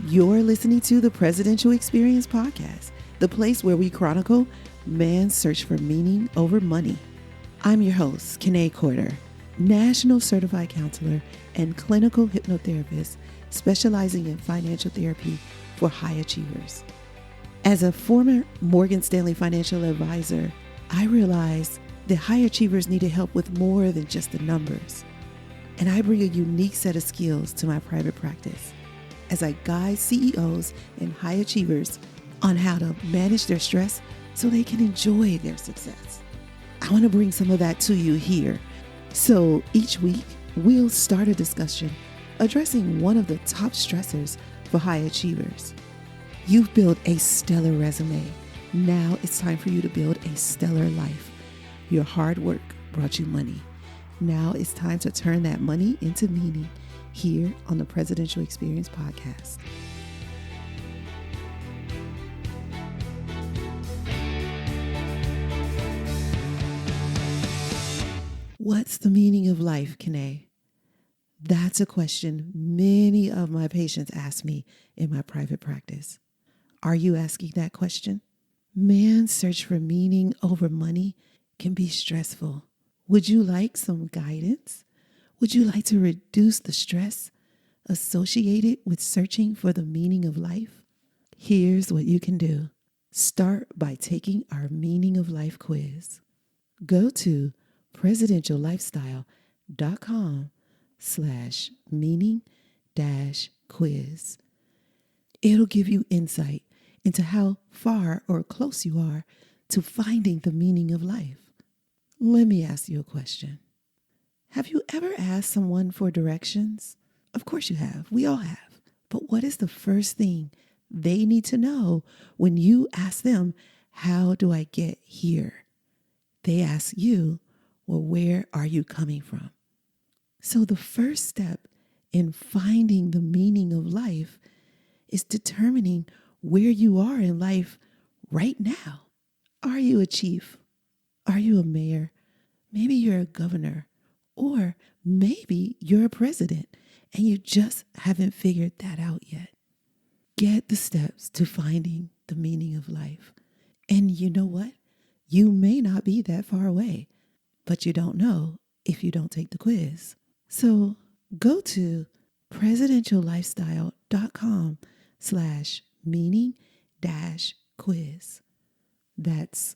You're listening to the Presidential Experience Podcast, the place where we chronicle man's search for meaning over money. I'm your host, Kanae Corder, National Certified Counselor and Clinical Hypnotherapist specializing in financial therapy for high achievers. As a former Morgan Stanley financial advisor, I realized that high achievers needed help with more than just the numbers. And I bring a unique set of skills to my private practice as I guide CEOs and high achievers on how to manage their stress so they can enjoy their success. I want to bring some of that to you here. So each week, we'll start a discussion addressing one of the top stressors for high achievers. You've built a stellar resume. Now it's time for you to build a stellar life. Your hard work brought you money. Now it's time to turn that money into meaning here on the Presidential Experience Podcast. What's the meaning of life, Kanae? That's a question many of my patients ask me in my private practice. Are you asking that question? Man's search for meaning over money can be stressful. Would you like some guidance? Would you like to reduce the stress associated with searching for the meaning of life? Here's what you can do. Start by taking our Meaning of Life quiz. Go to presidentiallifestyle.com/meaning-quiz. It'll give you insight into how far or close you are to finding the meaning of life. Let me ask you a question. Have you ever asked someone for directions? Of course you have. We all have. But what is the first thing they need to know when you ask them, how do I get here? They ask you, well, where are you coming from? So the first step in finding the meaning of life is determining where you are in life right now. Are you a chief? Are you a mayor? Maybe you're a governor. Or maybe you're a president and you just haven't figured that out yet. Get the steps to finding the meaning of life. And you know what? You may not be that far away, but you don't know if you don't take the quiz. So go to presidentiallifestyle.com/meaning-quiz. That's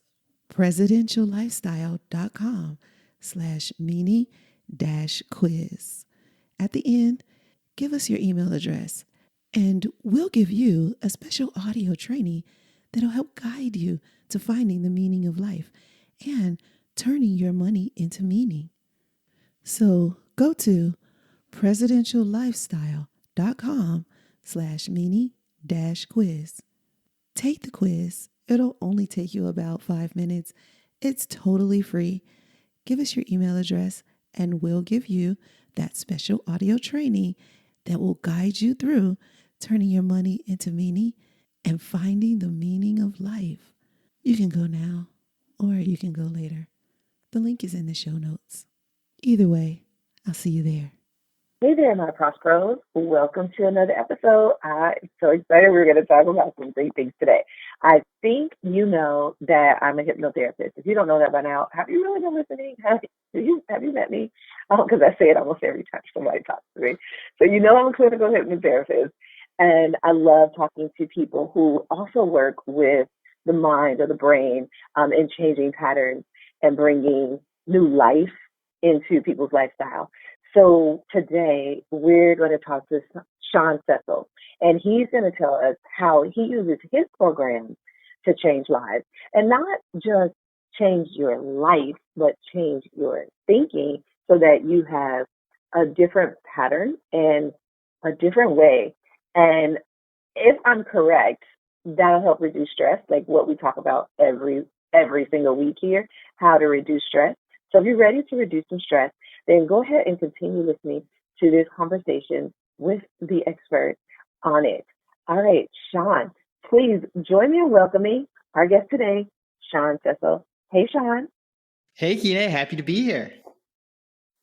presidentiallifestyle.com/meaning-quiz. At the end, give us your email address and we'll give you a special audio training that'll help guide you to finding the meaning of life and turning your money into meaning. So go to presidentiallifestyle.com/meaning-quiz. Take the quiz. It'll only take you about 5 minutes. It's totally free. Give us your email address and we'll give you that special audio training that will guide you through turning your money into meaning and finding the meaning of life. You can go now or you can go later. The link is in the show notes. Either way, I'll see you there. Hey there, my Prosperos. Welcome to another episode. I'm so excited. We're going to talk about some great things today. I think you know that I'm a hypnotherapist. If you don't know that by now, have you really been listening? Have you met me? Because I say it almost every time somebody talks to me. So you know I'm a clinical hypnotherapist, and I love talking to people who also work with the mind or the brain in changing patterns and bringing new life into people's lifestyle. So today we're going to talk to Sean Sessel, and he's going to tell us how he uses his programs to change lives, and not just change your life, but change your thinking so that you have a different pattern and a different way. And if I'm correct, that'll help reduce stress, like what we talk about every single week here, how to reduce stress. So if you're ready to reduce some stress, then go ahead and continue listening to this conversation with the expert on it. All right, Sean, please join me in welcoming our guest today, Sean Sessel. Hey, Sean. Hey, Keenan, happy to be here.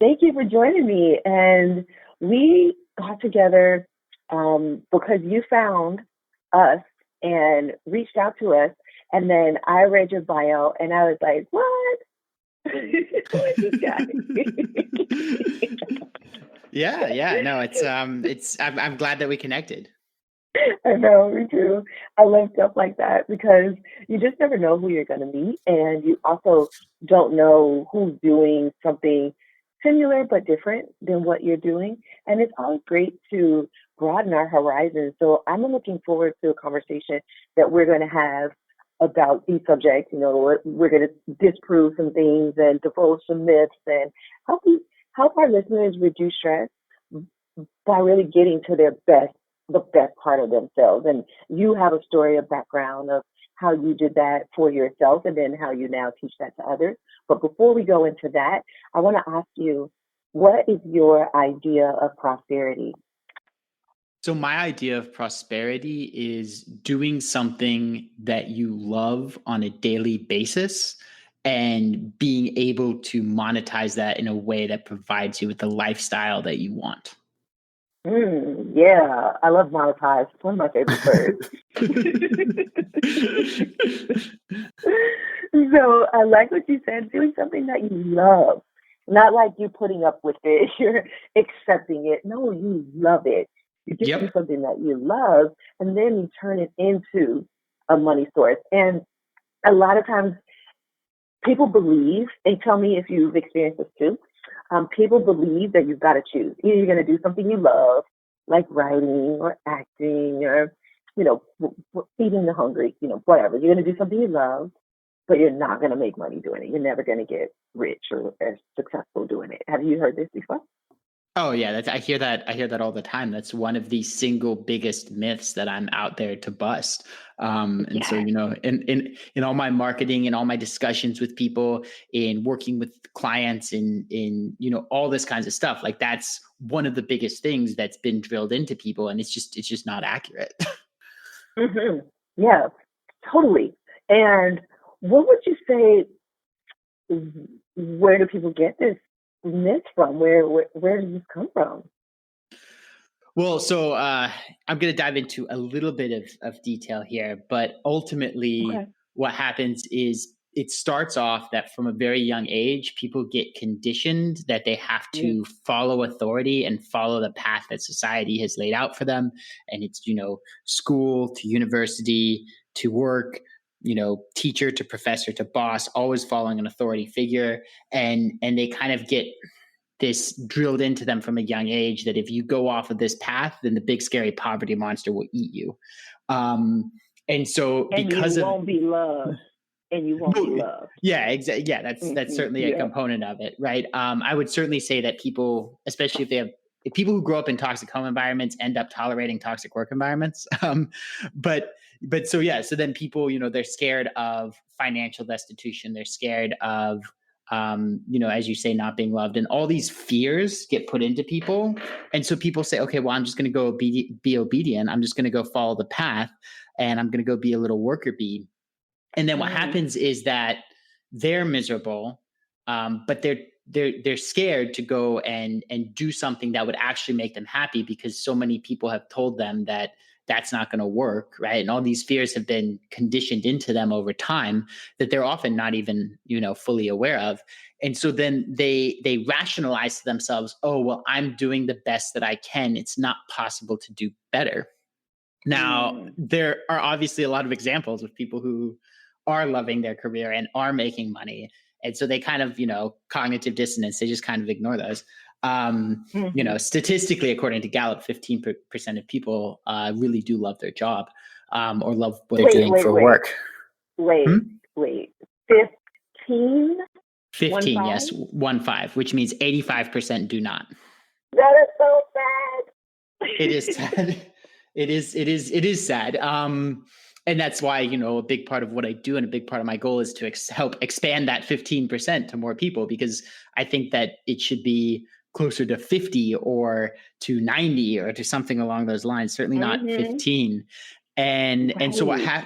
Thank you for joining me. And we got together because you found us and reached out to us. And then I read your bio and I was like, what? Who is this guy? Yeah. No, I'm glad that we connected. I know, me too. I love stuff like that because you just never know who you're going to meet. And you also don't know who's doing something similar but different than what you're doing. And it's always great to broaden our horizons. So I'm looking forward to a conversation that we're going to have about these subjects. You know, we're going to disprove some things and divulge some myths and help help our listeners reduce stress by really getting to the best part of themselves. And you have a story, a background of how you did that for yourself and then how you now teach that to others. But before we go into that, I want to ask you, what is your idea of prosperity? So my idea of prosperity is doing something that you love on a daily basis and being able to monetize that in a way that provides you with the lifestyle that you want. Yeah, I love monetize. It's one of my favorite words. So I like what you said, doing something that you love. Not like you putting up with it, you're accepting it. No, you love it. You get to do Yep. something that you love, and then you turn it into a money source. And a lot of times people believe, and tell me if you've experienced this too, people believe that you've got to choose. Either you're going to do something you love, like writing or acting or, feeding the hungry, whatever. You're going to do something you love, but you're not going to make money doing it. You're never going to get rich or successful doing it. Have you heard this before? Oh yeah, I hear that. I hear that all the time. That's one of the single biggest myths that I'm out there to bust. And so, Yes. in all my marketing and all my discussions with people, in working with clients, in all this kinds of stuff, like that's one of the biggest things that's been drilled into people, and it's just not accurate. Hmm. Yeah, totally. And what would you say? Where do people get this myth from? Where does this come from? Well, so I'm going to dive into a little bit of detail here, but ultimately, Okay. what happens is it starts off that from a very young age, people get conditioned that they have Mm. to follow authority and follow the path that society has laid out for them. And it's, school to university to work, teacher to professor to boss, always following an authority figure. And they kind of get this drilled into them from a young age that if you go off of this path, then the big scary poverty monster will eat you. And so And you because of won't be loved. And you won't be loved. yeah, exactly. Yeah, that's certainly a Yeah. component of it, right? I would certainly say that people, especially if people who grow up in toxic home environments end up tolerating toxic work environments. But so yeah, so then people, they're scared of financial destitution. They're scared of as you say, not being loved, and all these fears get put into people. And so people say, okay, well, I'm just going to go be obedient. I'm just going to go follow the path, and I'm going to go be a little worker bee. And then what Mm. happens is that they're miserable, but they're scared to go and do something that would actually make them happy because so many people have told them that that's not going to work, right? And all these fears have been conditioned into them over time that they're often not even fully aware of. And so then they rationalize to themselves, oh well, I'm doing the best that I can, it's not possible to do better. Now, Mm. there are obviously a lot of examples of people who are loving their career and are making money. And so they kind of, cognitive dissonance, they just kind of ignore those. Mm-hmm. Statistically, according to Gallup, 15% of people really do love their job or love what they're Wait, doing wait, for wait, work. wait, Hmm? wait. 15? 1 15, 5? yes, 1 5, which means 85% do not. That is so sad. It is sad. It is sad. And that's why, a big part of what I do and a big part of my goal is to help expand that 15% to more people, because I think that it should be closer to 50 or to 90 or to something along those lines, certainly not Mm-hmm. 15. And so Right.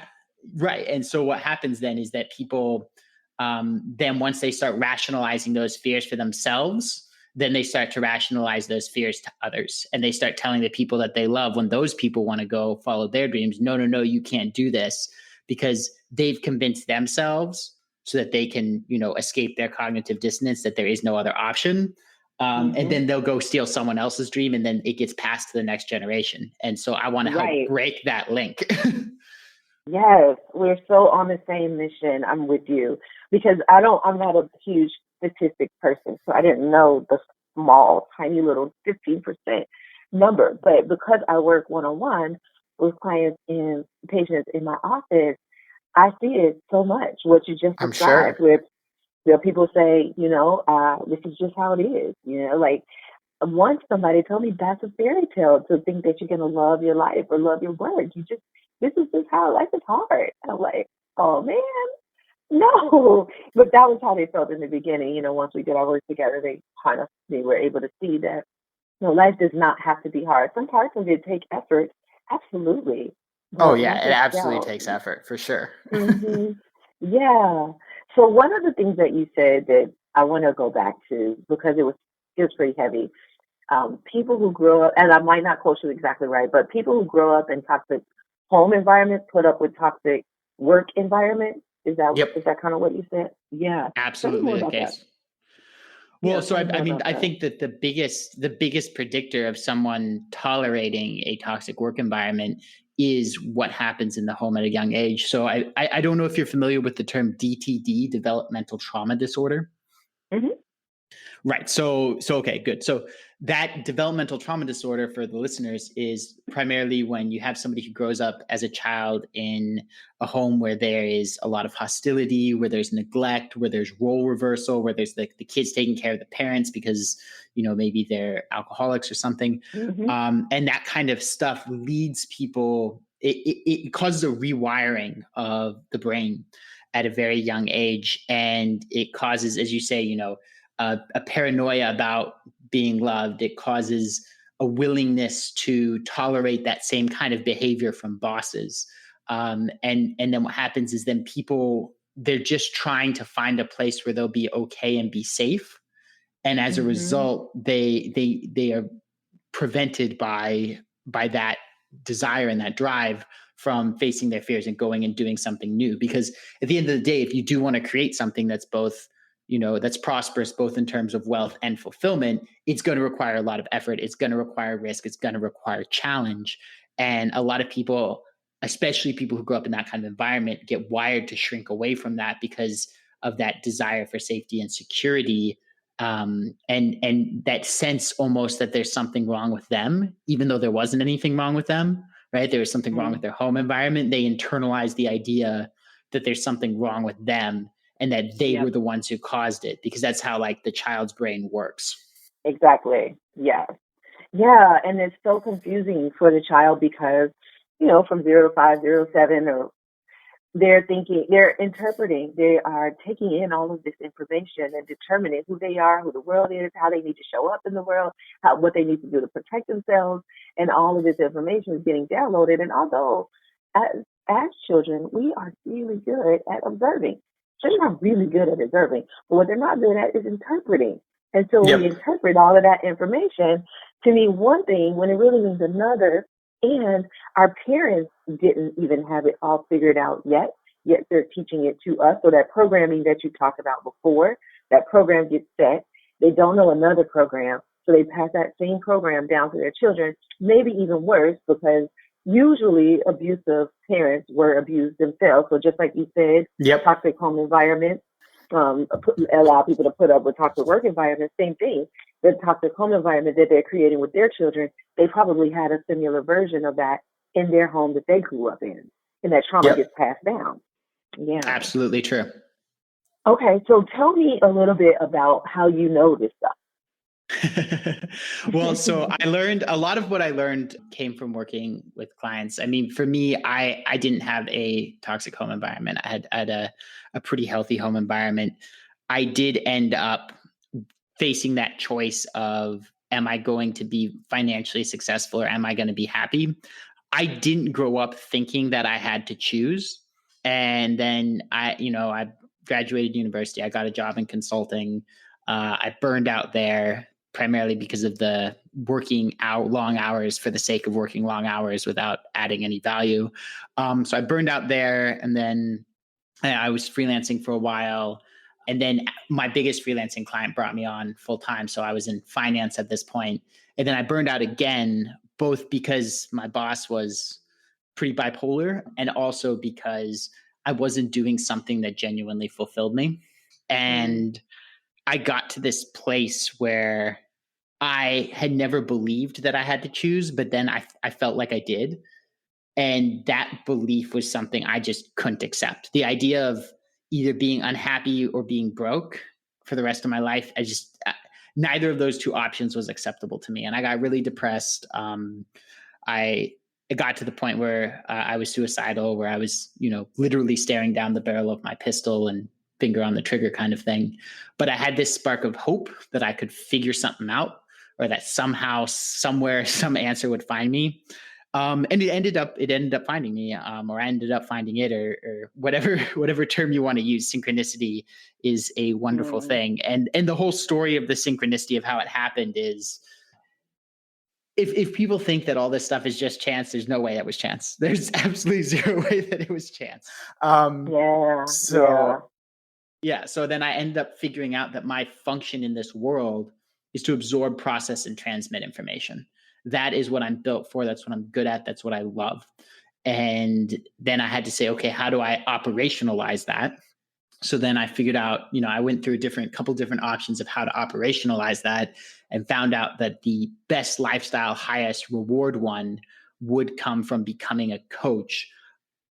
right. And so what happens then is that people, then once they start rationalizing those fears for themselves, then they start to rationalize those fears to others. And they start telling the people that they love, when those people want to go follow their dreams, no, you can't do this, because they've convinced themselves so that they can, escape their cognitive dissonance, that there is no other option. And then they'll go steal someone else's dream, and then it gets passed to the next generation. And so I want to help break that link. Yes, we're so on the same mission. I'm with you because I'm not a huge statistic person, so I didn't know the small, tiny little 15% number. But because I work one-on-one with clients and patients in my office, I see it so much, what you just described, with people say, this is just how it is, like once somebody told me that's a fairy tale to think that you're going to love your life or love your work. This is just how life is hard. And I'm like, oh man, no. But that was how they felt in the beginning. Once we did our work together, they were able to see that, life does not have to be hard. Some parts of it take effort. Absolutely. Oh yeah, it absolutely takes effort for sure. Yeah. So one of the things that you said that I want to go back to, because it was pretty heavy. People who grow up, and I might not quote you exactly right, but people who grow up in toxic home environments put up with toxic work environments. Is that kind of what you said? Yeah. Absolutely the case. Well, so I think that the biggest predictor of someone tolerating a toxic work environment is what happens in the home at a young age. So I don't know if you're familiar with the term DTD, developmental trauma disorder. Mm-hmm. Right. So okay, good. So that developmental trauma disorder, for the listeners, is primarily when you have somebody who grows up as a child in a home where there is a lot of hostility, where there's neglect, where there's role reversal, where there's the kids taking care of the parents because, maybe they're alcoholics or something. And that kind of stuff leads people, it causes a rewiring of the brain at a very young age. And it causes, as you say, a paranoia about being loved. It causes a willingness to tolerate that same kind of behavior from bosses. And then what happens is then people, they're just trying to find a place where they'll be okay and be safe. And as a result, they are prevented by that desire and that drive from facing their fears and going and doing something new. Because at the end of the day, if you do want to create something that's both, that's prosperous, both in terms of wealth and fulfillment, it's going to require a lot of effort. It's going to require risk. It's going to require challenge. And a lot of people, especially people who grow up in that kind of environment, get wired to shrink away from that because of that desire for safety and security. And that sense almost that there's something wrong with them, even though there wasn't anything wrong with them, right? There was something wrong with their home environment. They internalize the idea that there's something wrong with them and that they were the ones who caused it, because that's how the child's brain works. Exactly. Yeah. Yeah. And it's so confusing for the child because, from 0 to 5, 0 to 7, or they're interpreting, they are taking in all of this information and determining who they are, who the world is, how they need to show up in the world, what they need to do to protect themselves. And all of this information is getting downloaded. And although as children, we are really good at observing. Children are really good at observing, but what they're not good at is interpreting. And so we interpret all of that information to mean one thing when it really means another. And our parents didn't even have it all figured out yet they're teaching it to us. So that programming that you talked about before, that program gets set. They don't know another program, so they pass that same program down to their children, maybe even worse, because usually abusive parents were abused themselves. So just like you said, toxic home environment, allow people to put up with toxic work environment, same thing. The toxic home environment that they're creating with their children, they probably had a similar version of that in their home that they grew up in. And that trauma gets passed down. Yeah. Absolutely true. Okay, so tell me a little bit about how you know this stuff. Well, so I learned a lot of what I learned came from working with clients. I mean, for me, I didn't have a toxic home environment. I had a pretty healthy home environment. I did end up facing that choice of, am I going to be financially successful or am I going to be happy? I didn't grow up thinking that I had to choose. And then I graduated university. I got a job in consulting. I burned out there. primarily because of the working out long hours for the sake of working long hours without adding any value. So I burned out there, and then I was freelancing for a while. And then my biggest freelancing client brought me on full time. So I was in finance at this point. And then I burned out again, both because my boss was pretty bipolar and also because I wasn't doing something that genuinely fulfilled me. And I got to this place where I had never believed that I had to choose, but then I felt like I did. And that belief was something I just couldn't accept. The idea of either being unhappy or being broke for the rest of my life, neither of those two options was acceptable to me. And I got really depressed. It got to the point where I was suicidal, where I was, literally staring down the barrel of my pistol and finger on the trigger kind of thing. But I had this spark of hope that I could figure something out, or that somehow, somewhere, some answer would find me. And it ended up finding me, or I ended up finding it, or whatever term you want to use. Synchronicity is a wonderful thing. And the whole story of the synchronicity of how it happened is, if people think that all this stuff is just chance, there's no way that was chance. There's absolutely zero way that it was chance. So then I ended up figuring out that my function in this world is to absorb, process, and transmit information. That is what I'm built for. That's what I'm good at. That's what I love. And then I had to say, okay, how do I operationalize that? So then I figured out, I went through a couple different options of how to operationalize that, and found out that the best lifestyle, highest reward one would come from becoming a coach,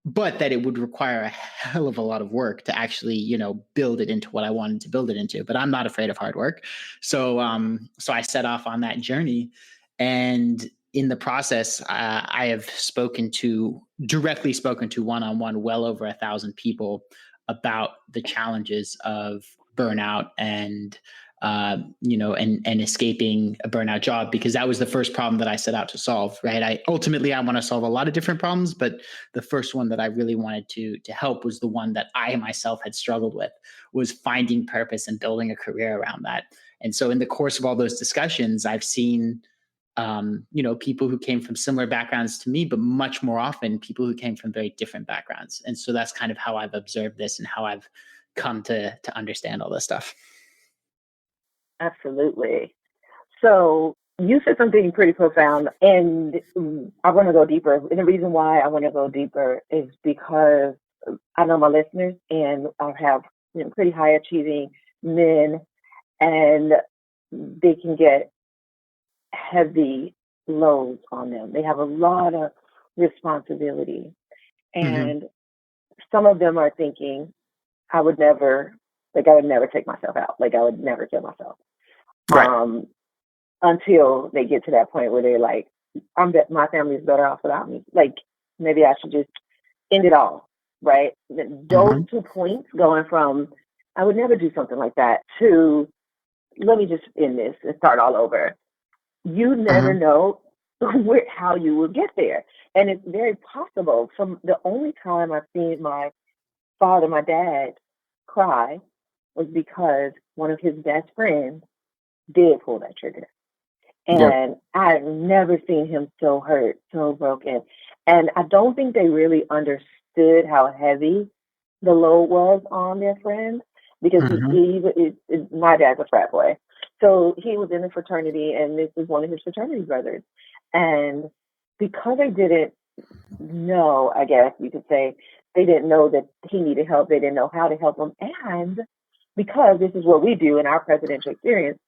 but that it would require a hell of a lot of work to actually, build it into what I wanted to build it into. But I'm not afraid of hard work. So I set off on that journey. And in the process, I have directly spoken to one-on-one well over 1,000 people about the challenges of burnout and escaping a burnout job, because that was the first problem that I set out to solve. Right. I want to solve a lot of different problems, but the first one that I really wanted to help was the one that I myself had struggled with, was finding purpose and building a career around that. And so in the course of all those discussions, I've seen people who came from similar backgrounds to me, but much more often people who came from very different backgrounds. And so that's kind of how I've observed this and how I've come to understand all this stuff. Absolutely. So you said something pretty profound, and I want to go deeper. And the reason why I want to go deeper is because I know my listeners, and I have pretty high achieving men, and they can get heavy loads on them. They have a lot of responsibility, and some of them are thinking, I would never take myself out. Like, I would never kill myself. Right. Until they get to that point where they're like, my family's better off without me. Like, maybe I should just end it all. Right. Those 2 points, going from I would never do something like that to let me just end this and start all over. You never know how you will get there. And it's very possible. From the only time I've seen my dad cry was because one of his best friends did pull that trigger. And I've never seen him so hurt, so broken. And I don't think they really understood how heavy the load was on their friend, because my dad's a frat boy. So he was in a fraternity, and this was one of his fraternity brothers. And because they didn't know, I guess you could say, they didn't know that he needed help. They didn't know how to help him. And because this is what we do in our presidential experience,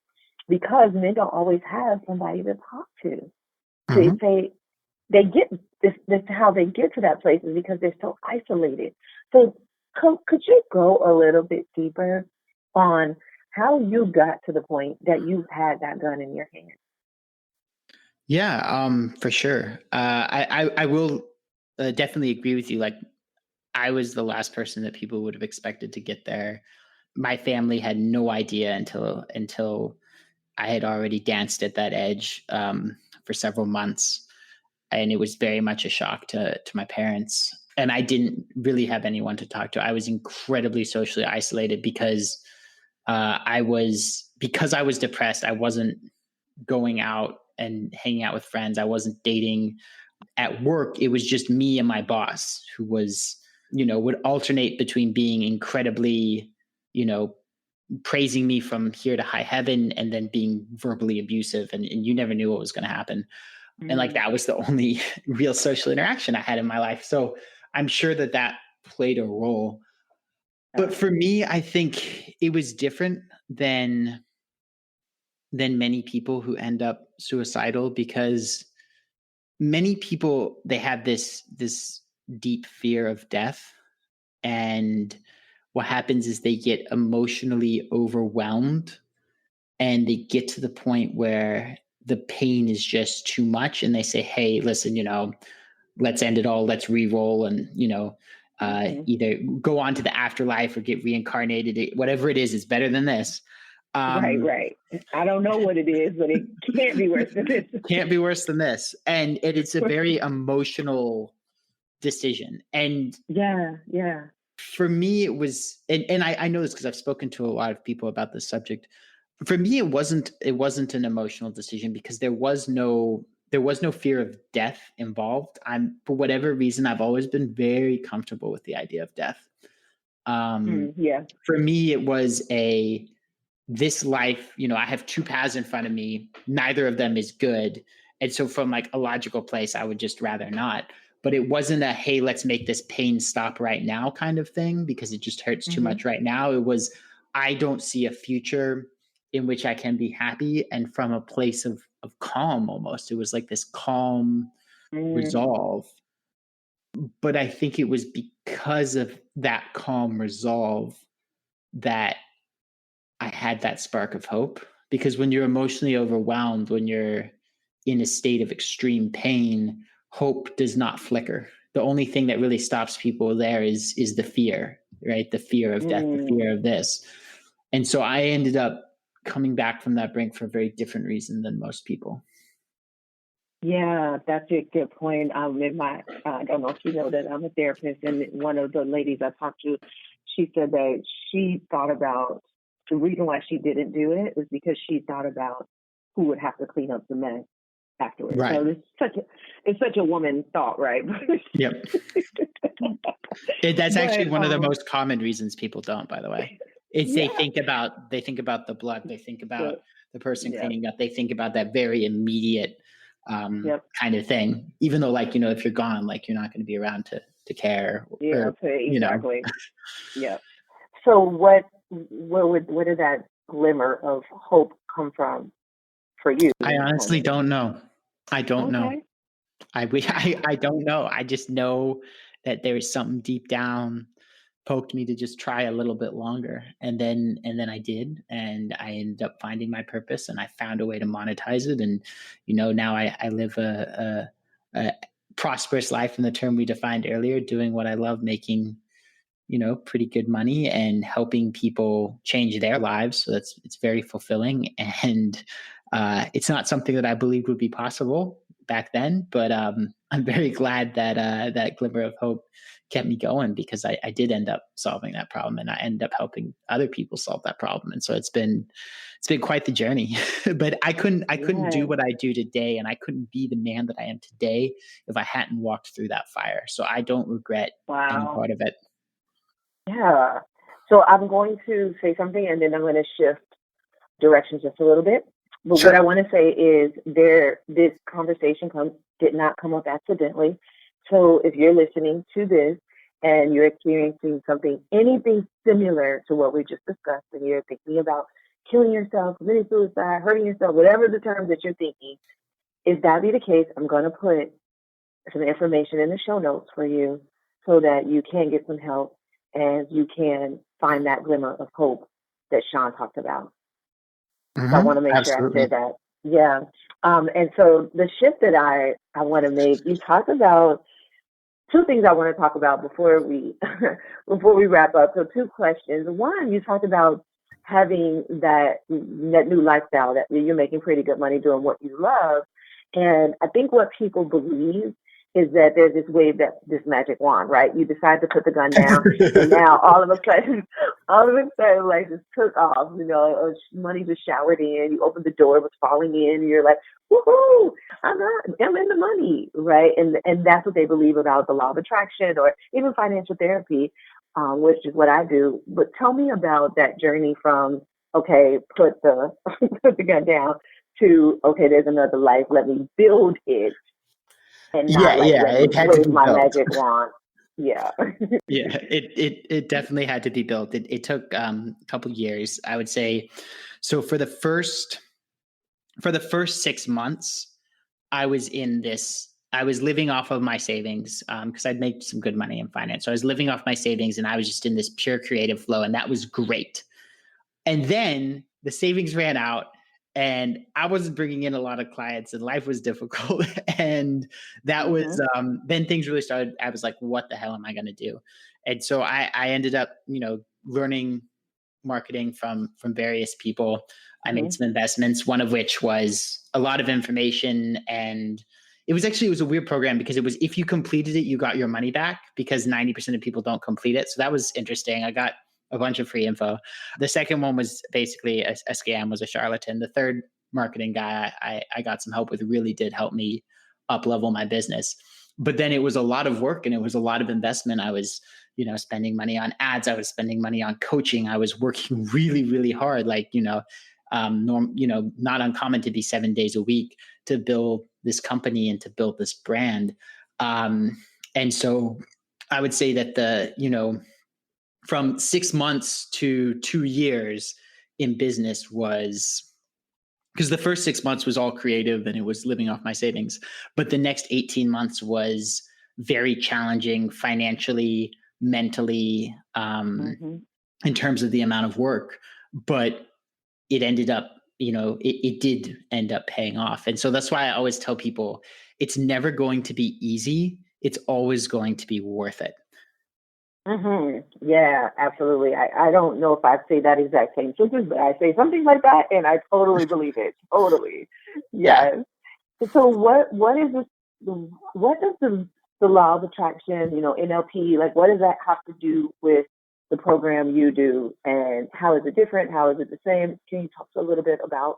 because men don't always have somebody to talk to. They get this how they get to that place is because they're so isolated. So could you go a little bit deeper on how you got to the point that you had that gun in your hand? Yeah, for sure. I will definitely agree with you. Like, I was the last person that people would have expected to get there. My family had no idea until I had already danced at that edge for several months. And it was very much a shock to my parents. And I didn't really have anyone to talk to. I was incredibly socially isolated because I was depressed. I wasn't going out and hanging out with friends. I wasn't dating. At work, it was just me and my boss, who was, would alternate between being incredibly, praising me from here to high heaven and then being verbally abusive. And you never knew what was going to happen. And like, that was the only real social interaction I had in my life. So I'm sure that played a role. But for me, I think it was different than many people who end up suicidal, because many people, they have this deep fear of death. And what happens is they get emotionally overwhelmed, and they get to the point where the pain is just too much, and they say, hey, listen, let's end it all, let's re-roll, and either go on to the afterlife or get reincarnated. Whatever it is better than this. Right. I don't know what it is, but it can't be worse than this. Can't be worse than this. And it's a very emotional decision. And yeah. For me, it was, and I know this because I've spoken to a lot of people about this subject. For me, it wasn't an emotional decision, because there was no fear of death involved. For whatever reason, I've always been very comfortable with the idea of death. For me, it was this life, I have two paths in front of me. Neither of them is good. And so from like a logical place, I would just rather not. But it wasn't a, hey, let's make this pain stop right now kind of thing, because it just hurts too much right now. It was, I don't see a future in which I can be happy. And from a place of calm, almost, it was like this calm resolve. But I think it was because of that calm resolve that I had that spark of hope. Because when you're emotionally overwhelmed, when you're in a state of extreme pain, hope does not flicker. The only thing that really stops people there is the fear, right? The fear of death, the fear of this. And so I ended up coming back from that brink for a very different reason than most people. Yeah, that's a good point. I don't know if you know that I'm a therapist, and one of the ladies I talked to, she said that she thought about the reason why she didn't do it was because she thought about who would have to clean up the mess afterwards. Right. So it's such a woman thought, right? Yep. That's actually one of the most common reasons people don't, by the way. It's they think about the blood, they think about the person cleaning up, they think about that very immediate kind of thing. Even though, like, if you're gone, like, you're not going to be around to care. Exactly. Yeah. So where did that glimmer of hope come from for you? I honestly don't know. I don't know. I don't know. I just know that there is something deep down poked me to just try a little bit longer. And then I did, and I ended up finding my purpose, and I found a way to monetize it. And, now I live a prosperous life in the term we defined earlier, doing what I love, making, pretty good money and helping people change their lives. So it's very fulfilling. And it's not something that I believed would be possible back then, but I'm very glad that that glimmer of hope kept me going, because I did end up solving that problem, and I ended up helping other people solve that problem. And so it's been quite the journey. But I couldn't do what I do today, and I couldn't be the man that I am today if I hadn't walked through that fire. So I don't regret any part of it. Yeah. So I'm going to say something, and then I'm going to shift directions just a little bit. But What I want to say is this conversation did not come up accidentally. So if you're listening to this and you're experiencing anything similar to what we just discussed, and you're thinking about killing yourself, committing suicide, hurting yourself, whatever the terms that you're thinking, if that be the case, I'm going to put some information in the show notes for you so that you can get some help and you can find that glimmer of hope that Sean talked about. So I want to make sure I said that. Yeah. And so the shift that I want to make, you talked about two things I want to talk about before we wrap up. So two questions. One, you talked about having that new lifestyle, that you're making pretty good money doing what you love. And I think what people believe is that there's this magic wand, right? You decide to put the gun down, and now all of a sudden, like just took off. Money just showered in. You opened the door, it was falling in. And you're like, woohoo! I'm in the money, right? And that's what they believe about the law of attraction, or even financial therapy, which is what I do. But tell me about that journey from okay, put the put the gun down to okay, there's another life. Let me build it and not like let me it had to wave be my built. magic wand. Yeah. Yeah, it definitely had to be built. It took a couple years, I would say. So for the first 6 months, I was living off of my savings because I'd made some good money in finance. So I was living off my savings and I was just in this pure creative flow, and that was great. And then the savings ran out and I wasn't bringing in a lot of clients and life was difficult. And that was, then things really started. I was like, what the hell am I going to do? And so I ended up, learning marketing from various people. I made some investments, one of which was a lot of information. And it was a weird program because it was, if you completed it, you got your money back because 90% of people don't complete it. So that was interesting. I got a bunch of free info. The second one was basically a scam, was a charlatan. The third marketing guy I got some help with really did help me up level my business. But then it was a lot of work and it was a lot of investment. I was, spending money on ads. I was spending money on coaching. I was working really, really hard, like, not uncommon to be 7 days a week to build this company and to build this brand. And so I would say that from 6 months to 2 years in business was because the first 6 months was all creative and it was living off my savings. But the next 18 months was very challenging financially, mentally, in terms of the amount of work. But it ended up, it did end up paying off. And so that's why I always tell people it's never going to be easy. It's always going to be worth it. Yeah, absolutely. I don't know if I say that exact same sentence, but I say something like that, and I totally believe it. Totally. Yes. So what is this? What does the law of attraction, NLP, like what does that have to do with the program you do, and how is it different? How is it the same? Can you talk a little bit about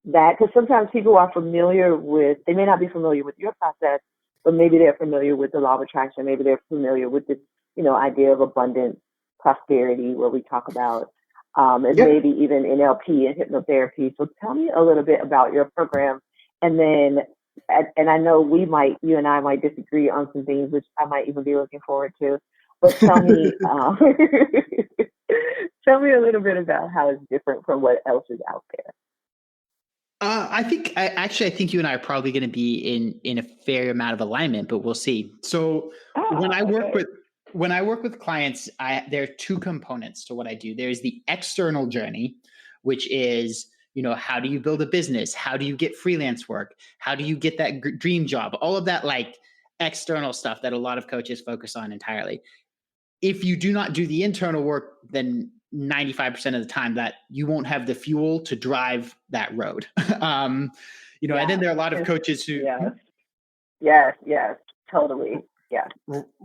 that? Because sometimes people are familiar with, they may not be familiar with your process, but maybe they're familiar with the law of attraction. Maybe they're familiar with this idea of abundance, prosperity, where we talk about, and maybe even NLP and hypnotherapy. So tell me a little bit about your program. And then, and I know you and I might disagree on some things, which I might even be looking forward to. But tell me, tell me a little bit about how it's different from what else is out there. I think you and I are probably going to be in a fair amount of alignment, but we'll see. So when I work with clients, there are two components to what I do. There's the external journey, which is, how do you build a business? How do you get freelance work? How do you get that dream job? All of that like external stuff that a lot of coaches focus on entirely. If you do not do the internal work, then 95% of the time that you won't have the fuel to drive that road. And then there are a lot of coaches who. Yes, totally. Yeah.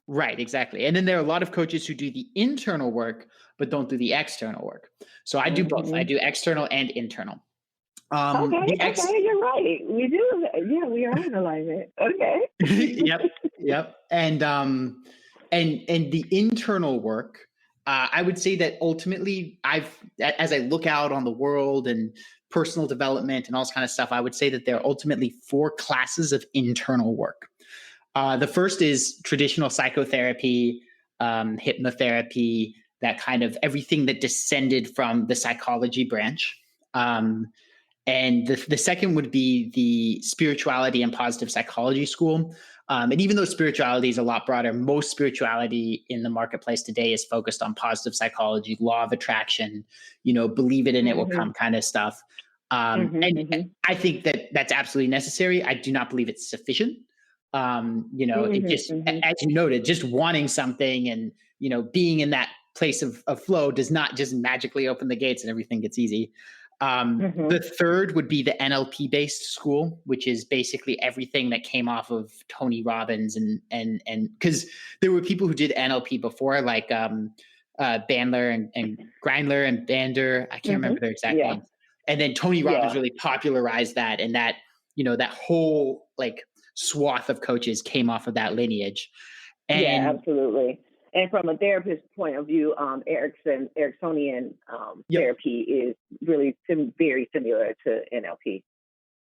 Right, exactly. And then there are a lot of coaches who do the internal work, but don't do the external work. So I do both. I do external and internal. Okay, you're right. We do. Yeah, we are in alignment. Okay. Yep. And the internal work, I would say that ultimately as I look out on the world and personal development and all this kind of stuff, I would say that there are ultimately 4 classes of internal work. The first is traditional psychotherapy, hypnotherapy, that kind of everything that descended from the psychology branch. And the second would be the spirituality and positive psychology school. And even though spirituality is a lot broader, most spirituality in the marketplace today is focused on positive psychology, law of attraction, believe it and it will come kind of stuff. And I think that that's absolutely necessary. I do not believe it's sufficient. It just, as you noted, just wanting something and, being in that place of flow does not just magically open the gates and everything gets easy. The third would be the NLP based school, which is basically everything that came off of Tony Robbins and because there were people who did NLP before, like Bandler and Grindler and Bander. I can't remember their exact names. And then Tony Robbins really popularized that, and that, that whole like swath of coaches came off of that lineage. And yeah, absolutely. And from a therapist point of view, Ericksonian therapy is really very similar to NLP.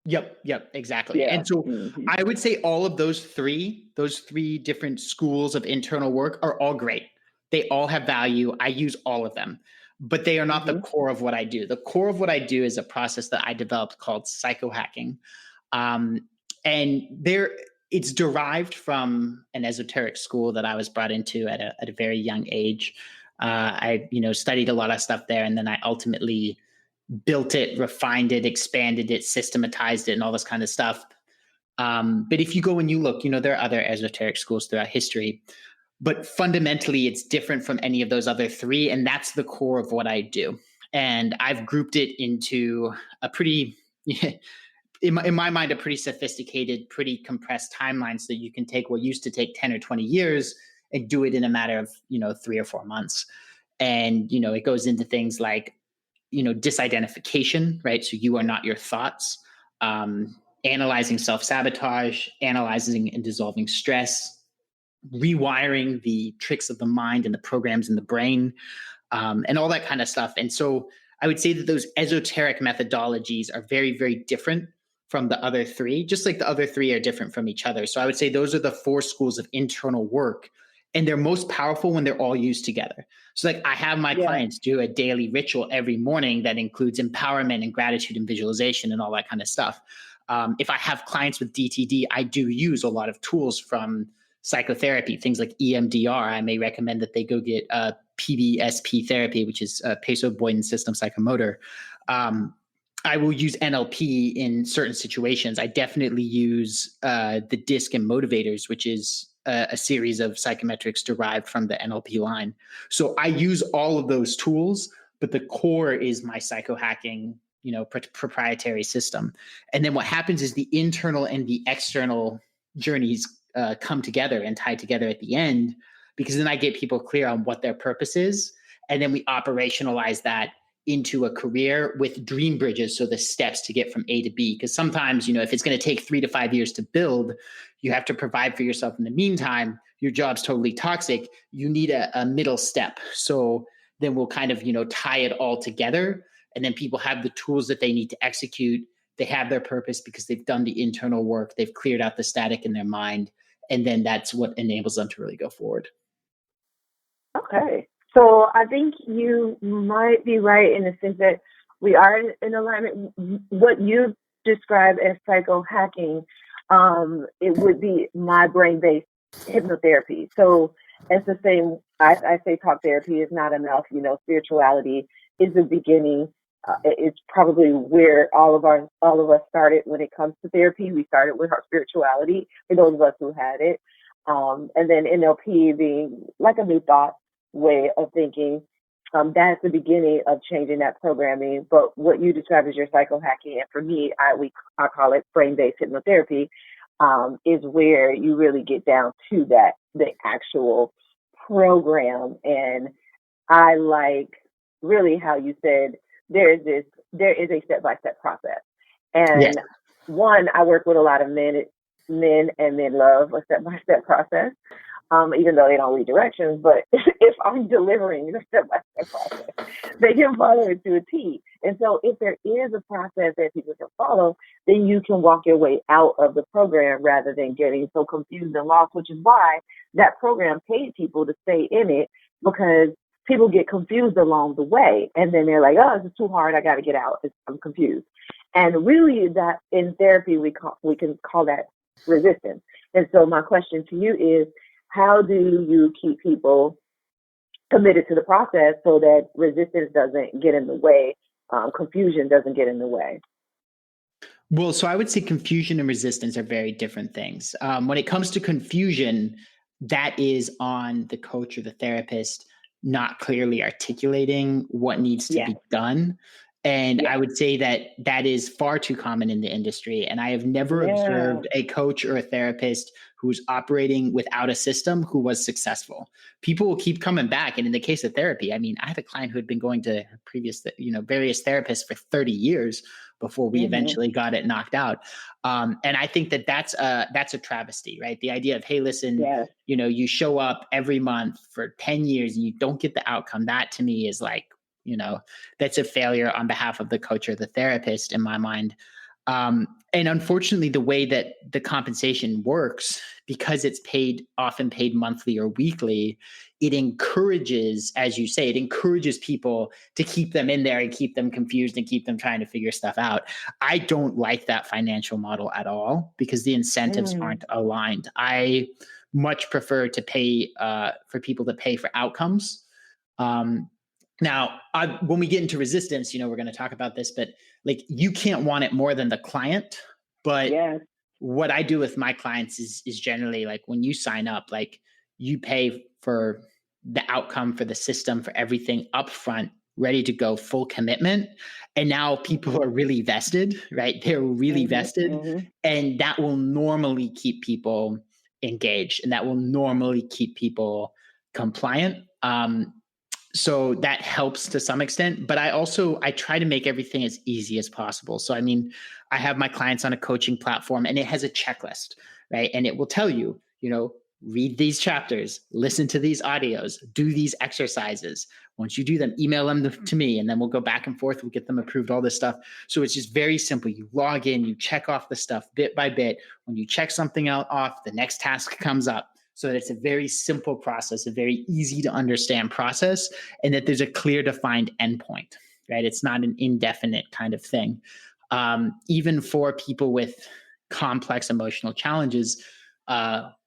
Yep, exactly. Yeah. And so I would say all of those three different schools of internal work are all great. They all have value. I use all of them, but they are not the core of what I do. The core of what I do is a process that I developed called psychohacking. And it's derived from an esoteric school that I was brought into at a very young age. I studied a lot of stuff there, and then I ultimately built it, refined it, expanded it, systematized it, and all this kind of stuff. But if you go and you look, there are other esoteric schools throughout history, but fundamentally it's different from any of those other three. And that's the core of what I do. And I've grouped it into a pretty, in my mind, a pretty sophisticated, pretty compressed timeline so that you can take what used to take 10 or 20 years and do it in a matter of, 3 or 4 months. And, it goes into things like, disidentification, right? So you are not your thoughts, analyzing self-sabotage, analyzing and dissolving stress, rewiring the tricks of the mind and the programs in the brain, and all that kind of stuff. And so I would say that those esoteric methodologies are very, very different from the other three, just like the other three are different from each other. So I would say those are the 4 schools of internal work, and they're most powerful when they're all used together. So like I have my clients do a daily ritual every morning that includes empowerment and gratitude and visualization and all that kind of stuff. If I have clients with DTD, I do use a lot of tools from psychotherapy, things like EMDR. I may recommend that they go get PBSP therapy, which is pacer avoidance system psychomotor. I will use NLP in certain situations. I definitely use the DISC and motivators, which is a series of psychometrics derived from the NLP line. So I use all of those tools, but the core is my psychohacking, proprietary system. And then what happens is the internal and the external journeys come together and tie together at the end, because then I get people clear on what their purpose is. And then we operationalize that into a career with dream bridges. So the steps to get from A to B, because sometimes, if it's going to take 3 to 5 years to build, you have to provide for yourself in the meantime. Your job's totally toxic. You need a middle step. So then we'll kind of, tie it all together. And then people have the tools that they need to execute. They have their purpose because they've done the internal work. They've cleared out the static in their mind. And then that's what enables them to really go forward. Okay. So I think you might be right in the sense that we are in alignment. What you describe as psychohacking, it would be my brain-based hypnotherapy. So it's the same. I say talk therapy is not enough. Spirituality is the beginning. It's probably where all of us started when it comes to therapy. We started with our spirituality for those of us who had it, and then NLP being like a new thought way of thinking. That's the beginning of changing that programming. But what you describe as your psychohacking, and for me, I call it brain-based hypnotherapy, is where you really get down to the actual program. And I like really how you said there is a step-by-step process. And one, I work with a lot of men and men love a step-by-step process. Even though they don't read directions, but if I'm delivering the step-by-step process, they can follow it to a T. And so if there is a process that people can follow, then you can walk your way out of the program rather than getting so confused and lost, which is why that program paid people to stay in it, because people get confused along the way. And then they're like, oh, this is too hard. I got to get out. I'm confused. And really that in therapy, we can call that resistance. And so my question to you is, how do you keep people committed to the process so that resistance doesn't get in the way, confusion doesn't get in the way? Well, so I would say confusion and resistance are very different things. When it comes to confusion, that is on the coach or the therapist not clearly articulating what needs to be done. And I Yeah. would say that that is far too common in the industry. And I have never Yeah. observed a coach or a therapist who's operating without a system who was successful. People will keep coming back. And in the case of therapy, I mean, I have a client who had been going to various therapists for 30 years before we Mm-hmm. eventually got it knocked out. And I think that that's a travesty, right? The idea of, hey, listen, Yes. you show up every month for 10 years and you don't get the outcome. That to me is like, that's a failure on behalf of the coach or the therapist in my mind. And unfortunately, the way that the compensation works, because it's often paid monthly or weekly, it encourages, as you say, it encourages people to keep them in there and keep them confused and keep them trying to figure stuff out. I don't like that financial model at all because the incentives Mm. aren't aligned. I much prefer to pay for people to pay for outcomes. Um, Now, when we get into resistance, we're going to talk about this, but like you can't want it more than the client. But Yes. what I do with my clients is generally like when you sign up, like you pay for the outcome, for the system, for everything upfront, ready to go, full commitment. And now people are really vested, right? They're really Mm-hmm. vested, Mm-hmm. and that will normally keep people engaged, and that will normally keep people compliant. So that helps to some extent, but I try to make everything as easy as possible. So I mean, I have my clients on a coaching platform and it has a checklist, right? And it will tell you, read these chapters, listen to these audios, do these exercises. Once you do them, email them to me, and then we'll go back and forth. We'll get them approved, all this stuff. So it's just very simple. You log in, you check off the stuff bit by bit. When you check something off, the next task comes up. So that it's a very simple process, a very easy to understand process, and that there's a clear defined endpoint, right? It's not an indefinite kind of thing. Even for people with complex emotional challenges,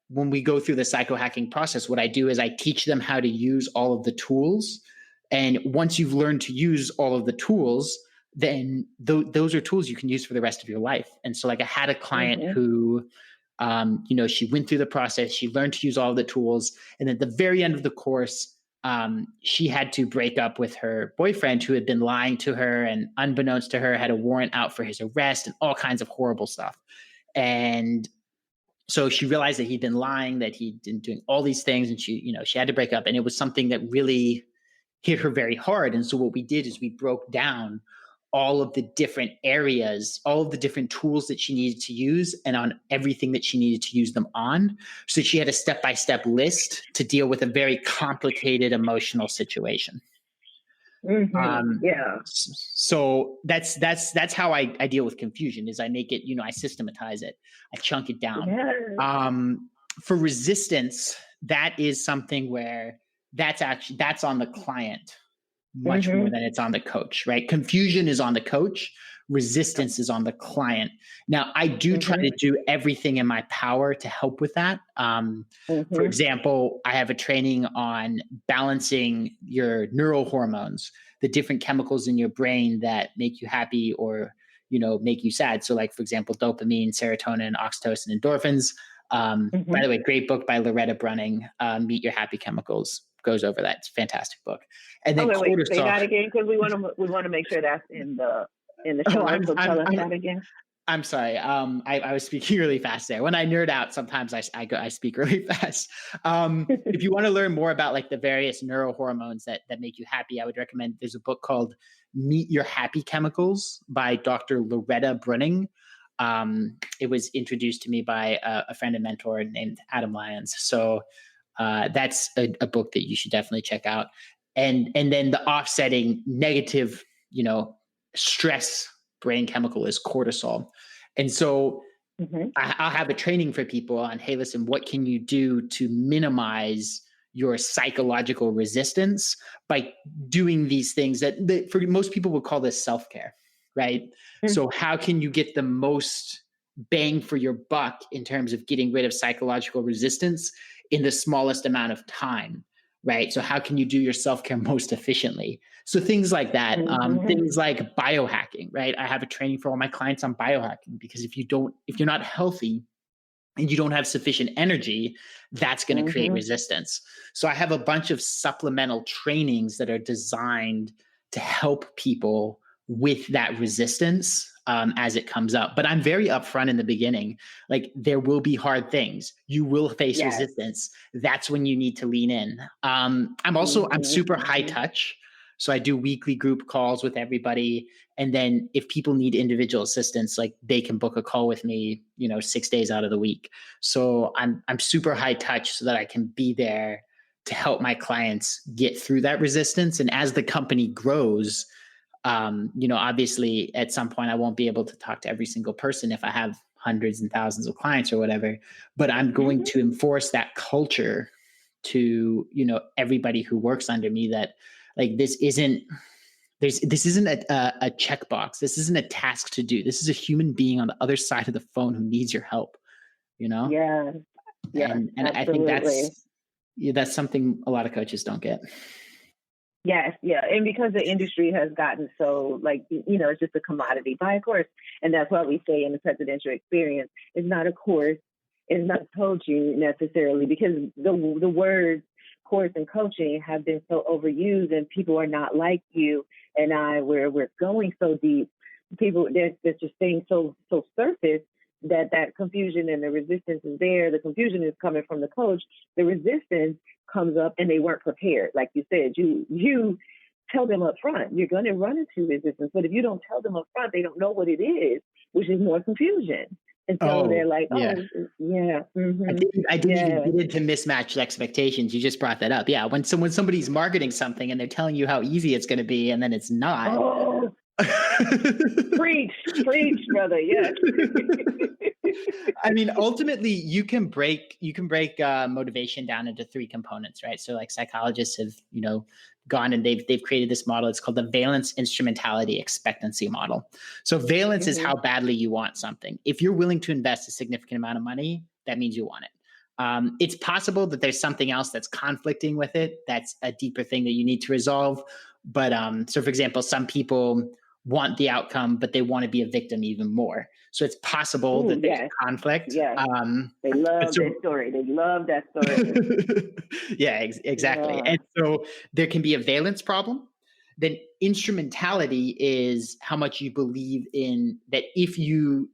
when we go through the psychohacking process, what I do is I teach them how to use all of the tools. And once you've learned to use all of the tools, then those are tools you can use for the rest of your life. And so like I had a client Mm-hmm. who she went through the process, she learned to use all the tools, and at the very end of the course, she had to break up with her boyfriend who had been lying to her and unbeknownst to her had a warrant out for his arrest and all kinds of horrible stuff. And so she realized that he'd been lying, that he'd been doing all these things, and she had to break up. And it was something that really hit her very hard. And so what we did is we broke down all of the different areas, all of the different tools that she needed to use, and on everything that she needed to use them on. So she had a step-by-step list to deal with a very complicated emotional situation. Mm-hmm. Um, Yeah. so that's how I deal with confusion. Is I make it, I systematize it, I chunk it down. Yes. For resistance, that is something where that's on the client much more Mm-hmm. than it's on the coach, right? Confusion is on the coach, resistance is on the client. Now, I do try Mm-hmm. to do everything in my power to help with that. For Mm-hmm. example, I have a training on balancing your neural hormones, the different chemicals in your brain that make you happy or make you sad. So, like for example, dopamine, serotonin, oxytocin, endorphins. By the way, great book by Loretta Brunning, Meet Your Happy Chemicals, goes over that. It's a fantastic book. And then Okay, wait. Say cortisol. that again, because we want to make sure that's in the show notes. So tell us that again. I'm sorry. I was speaking really fast there. When I nerd out, sometimes I speak really fast. If you want to learn more about like the various neurohormones that make you happy, I would recommend there's a book called Meet Your Happy Chemicals by Dr. Loretta Brunning. It was introduced to me by a friend and mentor named Adam Lyons. So that's a book that you should definitely check out. And then the offsetting negative, stress brain chemical is cortisol. And so I'll have a training for people on, hey, listen, what can you do to minimize your psychological resistance by doing these things that for most people would call this self-care, right? Mm-hmm. So how can you get the most bang for your buck in terms of getting rid of psychological resistance in the smallest amount of time, right? So how can you do your self-care most efficiently? So things like that, things like biohacking, right? I have a training for all my clients on biohacking because if you're not healthy and you don't have sufficient energy, that's going to create resistance. So I have a bunch of supplemental trainings that are designed to help people with that resistance as it comes up. But I'm very upfront in the beginning. Like, there will be hard things. You will face Yes. resistance. That's when you need to lean in. I'm super high touch. So I do weekly group calls with everybody. And then if people need individual assistance, like, they can book a call with me, 6 days out of the week. So I'm super high touch so that I can be there to help my clients get through that resistance. And as the company grows, obviously at some point I won't be able to talk to every single person if I have hundreds and thousands of clients or whatever, but I'm going to enforce that culture to, everybody who works under me, that like, this isn't a checkbox. This isn't a task to do. This is a human being on the other side of the phone who needs your help, Yeah. Yeah. And I think that's something a lot of coaches don't get. Yes, yeah. And because the industry has gotten so, like, it's just a commodity, buy a course. And that's why we say in the presidential experience, it's not a course. It's not coaching necessarily, because the words course and coaching have been so overused, and people are not like you and I, where we're going so deep. People, they're just saying so surface, that confusion and the resistance is there. The confusion is coming from the coach. The resistance comes up, and they weren't prepared. Like you said, you tell them up front, you're going to run into resistance. But if you don't tell them up front, they don't know what it is, which is more confusion. And so they're like, yeah. Mm-hmm. I didn't even get into mismatched expectations. You just brought that up. Yeah. When somebody's marketing something and they're telling you how easy it's going to be, and then it's not. Oh. preach, brother. Yes. I mean, ultimately, you can break motivation down into 3 components, right? So, like, psychologists have gone and they've created this model. It's called the valence, instrumentality, expectancy model. So valence is how badly you want something. If you're willing to invest a significant amount of money, that means you want it. It's possible that there's something else that's conflicting with it. That's a deeper thing that you need to resolve. But so, for example, some people want the outcome, but they want to be a victim even more. So it's possible that there's conflict. Yeah. They love that story. They love that story. Yeah, exactly. Yeah. And so there can be a valence problem. Then instrumentality is how much you believe in that if you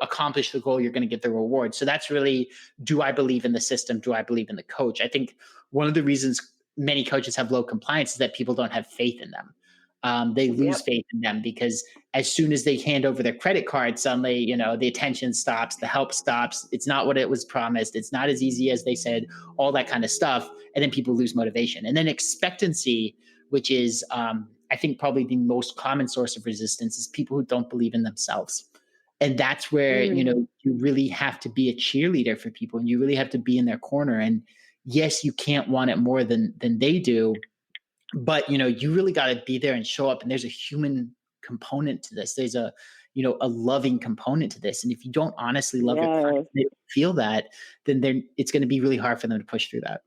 accomplish the goal, you're going to get the reward. So that's really, do I believe in the system? Do I believe in the coach? I think one of the reasons many coaches have low compliance is that people don't have faith in them. They lose faith in them, because as soon as they hand over their credit card, suddenly, the attention stops, the help stops. It's not what it was promised. It's not as easy as they said, all that kind of stuff. And then people lose motivation. And then expectancy, which is, I think, probably the most common source of resistance, is people who don't believe in themselves. And that's where, you really have to be a cheerleader for people, and you really have to be in their corner. And yes, you can't want it more than they do. But, you really got to be there and show up. And there's a human component to this. There's a loving component to this. And if you don't honestly love your clients, they don't feel that, then it's going to be really hard for them to push through that.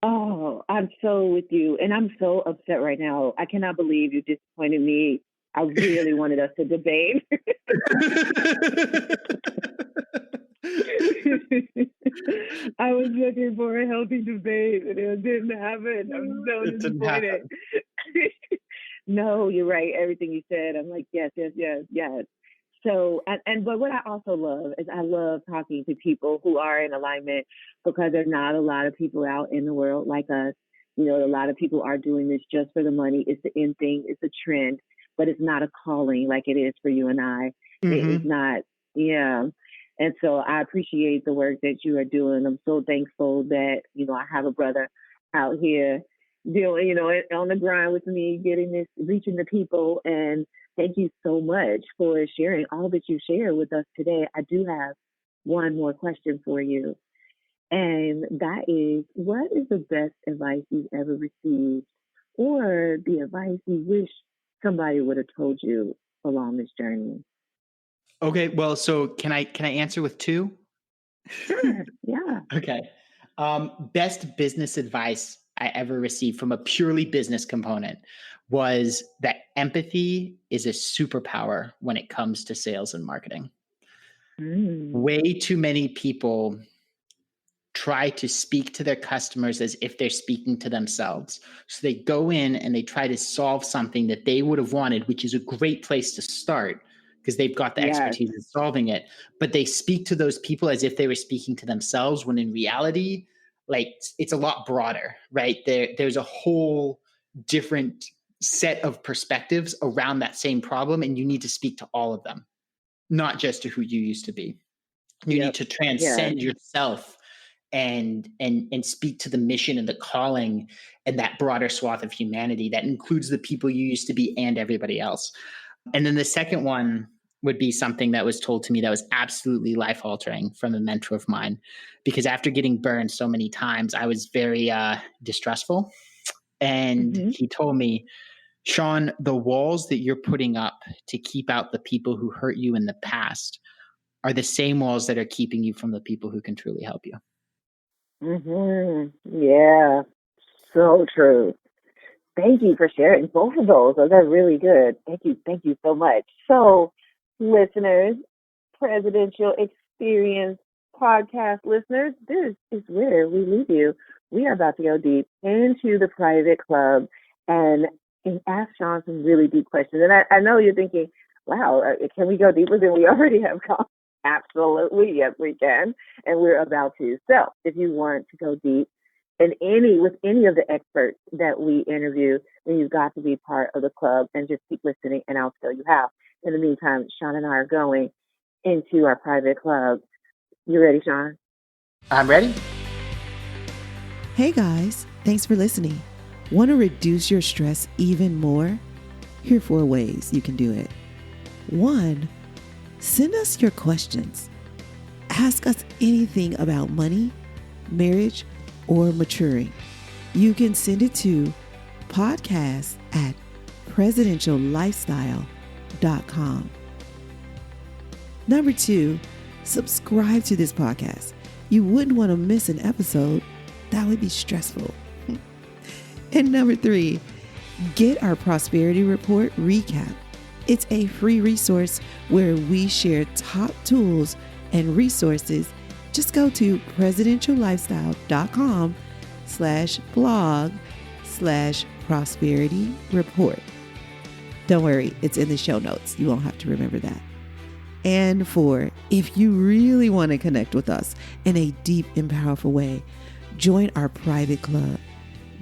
Oh, I'm so with you. And I'm so upset right now. I cannot believe you disappointed me. I really wanted us to debate. I was looking for a healthy debate, and it didn't happen. I'm so disappointed. No, you're right. Everything you said, I'm like, yes. So, but what I also love is I love talking to people who are in alignment, because there's not a lot of people out in the world like us. A lot of people are doing this just for the money. It's the end thing. It's a trend, but it's not a calling like it is for you and I. It is not. Yeah. And so I appreciate the work that you are doing. I'm so thankful that, I have a brother out here doing, on the grind with me, getting this, reaching the people. And thank you so much for sharing all that you share with us today. I do have one more question for you. And that is, what is the best advice you've ever received, or the advice you wish somebody would have told you along this journey? Okay, well, so can I answer with 2? Sure. Yeah. Okay. Best business advice I ever received from a purely business component was that empathy is a superpower when it comes to sales and marketing. Way too many people try to speak to their customers as if they're speaking to themselves. So they go in and they try to solve something that they would have wanted, which is a great place to start because they've got the Yes. expertise in solving it. But they speak to those people as if they were speaking to themselves, when in reality, like, it's a lot broader, right? There's a whole different set of perspectives around that same problem, and you need to speak to all of them, not just to who you used to be. You need Yep. to Yeah. transcend yourself and speak to the mission and the calling and that broader swath of humanity that includes the people you used to be and everybody else. And then the second one would be something that was told to me that was absolutely life altering from a mentor of mine, because after getting burned so many times, I was very distrustful. And Hmm. he told me, Sean, the walls that you're putting up to keep out the people who hurt you in the past are the same walls that are keeping you from the people who can truly help you. Hmm. Yeah. So true. Thank you for sharing both of those. Those are really good. Thank you. Thank you so much. So, listeners, Presidential Experience podcast listeners, this is where we leave you. We are about to go deep into the private club and ask Sean some really deep questions. And I know you're thinking, wow, can we go deeper than we already have gone? Absolutely. Yes, we can. And we're about to. So if you want to go deep with any of the experts that we interview, then you've got to be part of the club and just keep listening, and I'll tell you how. In the meantime, Sean and I are going into our private club. You ready, Sean? I'm ready. Hey guys, thanks for listening. Want to reduce your stress even more? Here are 4 ways you can do it. 1, send us your questions. Ask us anything about money, marriage, or maturing. You can send it to podcast@presidentiallifestyle.com. Number 2, subscribe to this podcast. You wouldn't want to miss an episode. That would be stressful. And number 3, get our Prosperity Report recap. It's a free resource where we share top tools and resources. Just go to presidentiallifestyle.com/blog/prosperity report. Don't worry, it's in the show notes. You won't have to remember that. And 4, if you really want to connect with us in a deep and powerful way, join our private club.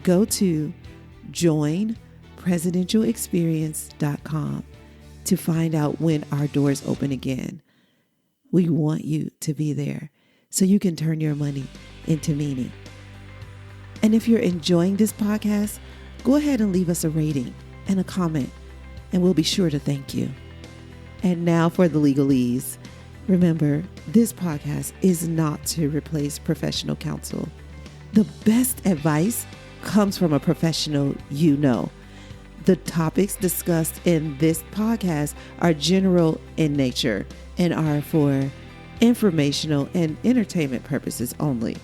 Go to joinpresidentialexperience.com to find out when our doors open again. We want you to be there so you can turn your money into meaning. And if you're enjoying this podcast, go ahead and leave us a rating and a comment, and we'll be sure to thank you. And now for the legalese. Remember, this podcast is not to replace professional counsel. The best advice comes from a professional you know. The topics discussed in this podcast are general in nature and are for informational and entertainment purposes only.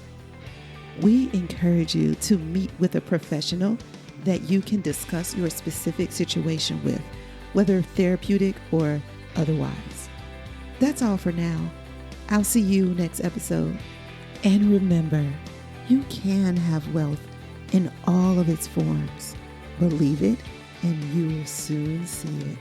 We encourage you to meet with a professional that you can discuss your specific situation with, whether therapeutic or otherwise. That's all for now. I'll see you next episode. And remember, you can have wealth in all of its forms. Believe it, and you will soon see it.